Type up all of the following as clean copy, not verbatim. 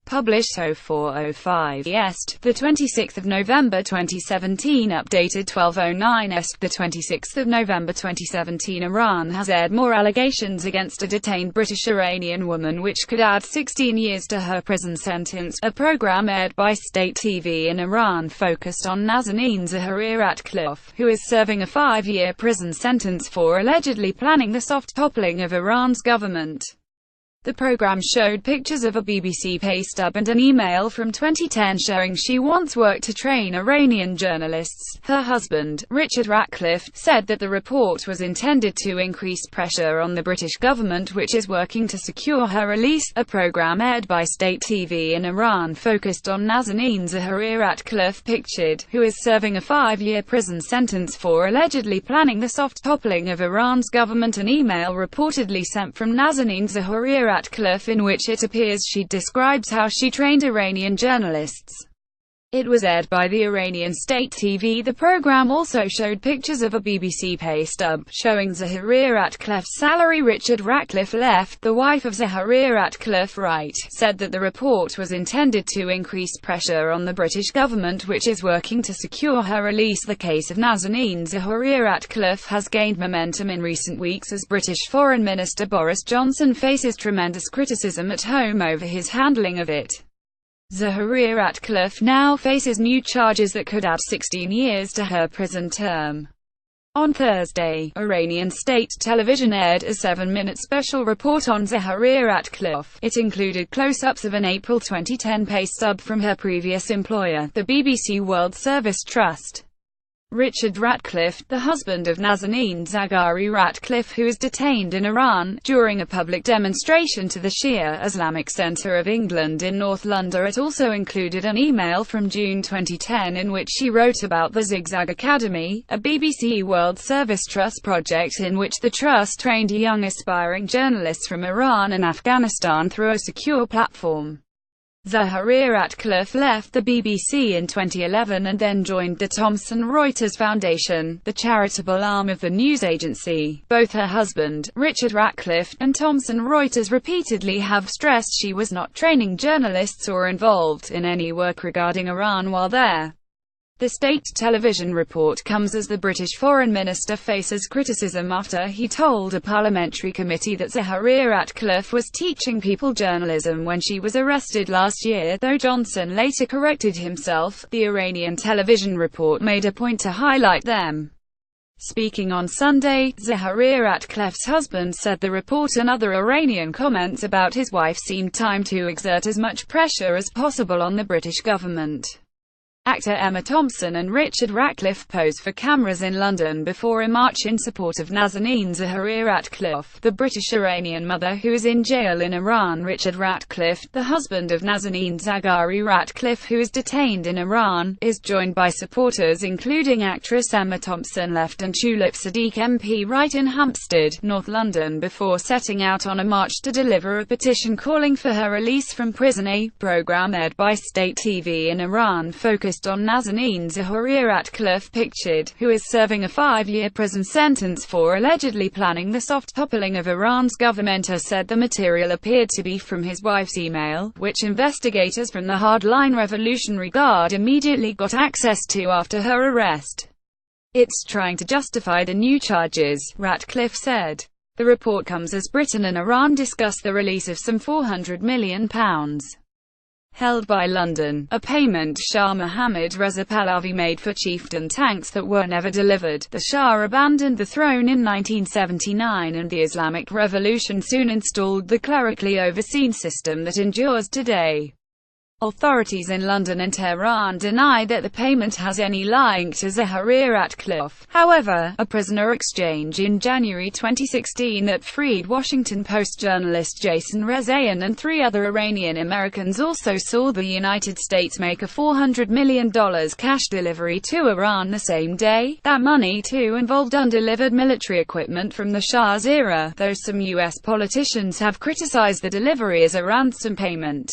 Published 0405 Est, the 26th of November 2017, updated 1209 Est, the 26th of November 2017. Iran has aired more allegations against a detained British Iranian woman which could add 16 years to her prison sentence. A program aired by state TV in Iran focused on Nazanin Zaharie-Ratcliffe, who is serving a 5-year prison sentence for allegedly planning the soft toppling of Iran's government. The program showed pictures of a BBC pay stub and an email from 2010 showing she once worked to train Iranian journalists. Her husband, Richard Ratcliffe, said that the report was intended to increase pressure on the British government, which is working to secure her release. A program aired by state TV in Iran focused on Nazanin Zaharie-Ratcliffe, pictured, who is serving a 5-year prison sentence for allegedly planning the soft toppling of Iran's government. An email reportedly sent from Nazanin Zaharie-Ratcliffe in which it appears she describes how she trained Iranian journalists. It was aired by the Iranian state TV. The program also showed pictures of a BBC pay stub showing Zaharie-Ratcliffe's salary. Richard Ratcliffe left, the wife of Zaharie-Ratcliffe, said that the report was intended to increase pressure on the British government, which is working to secure her release. The case of Nazanin Zaharie-Ratcliffe has gained momentum in recent weeks as British Foreign Minister Boris Johnson faces tremendous criticism at home over his handling of it. Zaharie-Ratcliffe now faces new charges that could add 16 years to her prison term. On Thursday, Iranian state television aired a 7-minute special report on Zaharie-Ratcliffe. It included close-ups of an April 2010 pay stub from her previous employer, the BBC World Service Trust. Richard Ratcliffe, the husband of Nazanin Zaharie-Ratcliffe, who is detained in Iran, during a public demonstration to the Shia Islamic Centre of England in North London. It also included an email from June 2010 in which she wrote about the Zigzag Academy, a BBC World Service Trust project in which the trust trained young aspiring journalists from Iran and Afghanistan through a secure platform. Zaharie-Ratcliffe left the BBC in 2011 and then joined the Thomson Reuters Foundation, the charitable arm of the news agency. Both her husband, Richard Ratcliffe, and Thomson Reuters repeatedly have stressed she was not training journalists or involved in any work regarding Iran while there. The state television report comes as the British Foreign Minister faces criticism after he told a parliamentary committee that Zaharie-Ratcliffe was teaching people journalism when she was arrested last year, though Johnson later corrected himself. The Iranian television report made a point to highlight them. Speaking on Sunday, Zaharie-Ratcliffe's husband said the report and other Iranian comments about his wife seemed time to exert as much pressure as possible on the British government. Actor Emma Thompson and Richard Ratcliffe posed for cameras in London before a march in support of Nazanin Zaharie-Ratcliffe, the British Iranian mother who is in jail in Iran. Richard Ratcliffe, the husband of Nazanin Zaharie-Ratcliffe, who is detained in Iran, is joined by supporters including actress Emma Thompson, Left and Tulip Sadiq MP right in Hampstead, North London, before setting out on a march to deliver a petition calling for her release from prison. A program aired by state TV in Iran focused on Nazanin Zaharie-Ratcliffe, pictured, who is serving a 5-year prison sentence for allegedly planning the soft toppling of Iran's government. Said the material appeared to be from his wife's email, which investigators from the hardline Revolutionary Guard immediately got access to after her arrest. "It's trying to justify the new charges," Ratcliffe said. The report comes as Britain and Iran discuss the release of some £400 million held by London, a payment Shah Mohammad Reza Pahlavi made for chieftain tanks that were never delivered. The Shah abandoned the throne in 1979 and the Islamic Revolution soon installed the clerically overseen system that endures today. Authorities in London and Tehran deny that the payment has any link to Zaharie-Ratcliffe. However, a prisoner exchange in January 2016 that freed Washington Post journalist Jason Rezaian and 3 other Iranian Americans also saw the United States make a $400 million cash delivery to Iran the same day. That money too involved undelivered military equipment from the Shah's era, though some U.S. politicians have criticized the delivery as a ransom payment.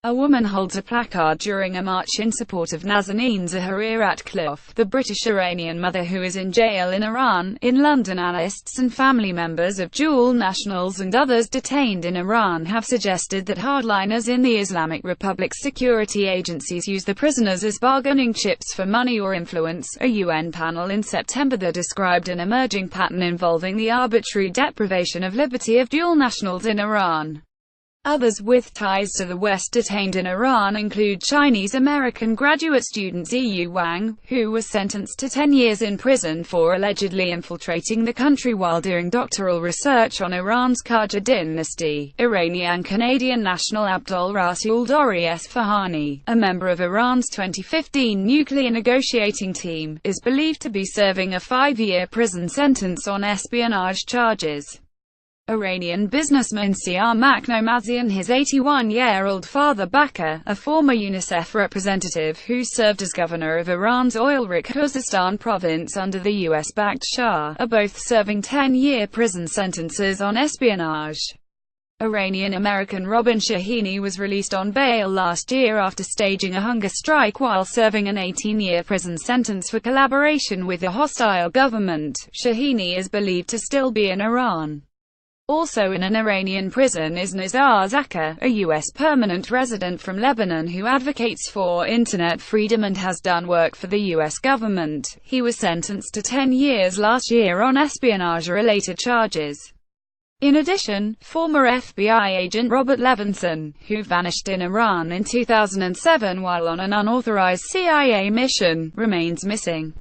A woman holds a placard during a march in support of Nazanin Zaharia Ratcliffe, the British-Iranian mother who is in jail in Iran. In London, analysts and family members of dual nationals and others detained in Iran have suggested that hardliners in the Islamic Republic's security agencies use the prisoners as bargaining chips for money or influence. A UN panel in September that described an emerging pattern involving the arbitrary deprivation of liberty of dual nationals in Iran. Others with ties to the West detained in Iran include Chinese-American graduate student Ziyu Wang, who was sentenced to 10 years in prison for allegedly infiltrating the country while doing doctoral research on Iran's Qajar dynasty. Iranian-Canadian national Abdol Rasul Dori Esfahani, a member of Iran's 2015 nuclear negotiating team, is believed to be serving a 5-year prison sentence on espionage charges. Iranian businessman Siar Makhnomazi and his 81-year-old father Bakir, a former UNICEF representative who served as governor of Iran's oil-rich Khuzestan province under the US-backed Shah, are both serving 10-year prison sentences on espionage. Iranian-American Robin Shahini was released on bail last year after staging a hunger strike while serving an 18-year prison sentence for collaboration with a hostile government. Shahini is believed to still be in Iran. Also in an Iranian prison is Nizar Zakir, a U.S. permanent resident from Lebanon who advocates for internet freedom and has done work for the U.S. government. He was sentenced to 10 years last year on espionage-related charges. In addition, former FBI agent Robert Levinson, who vanished in Iran in 2007 while on an unauthorized CIA mission, remains missing.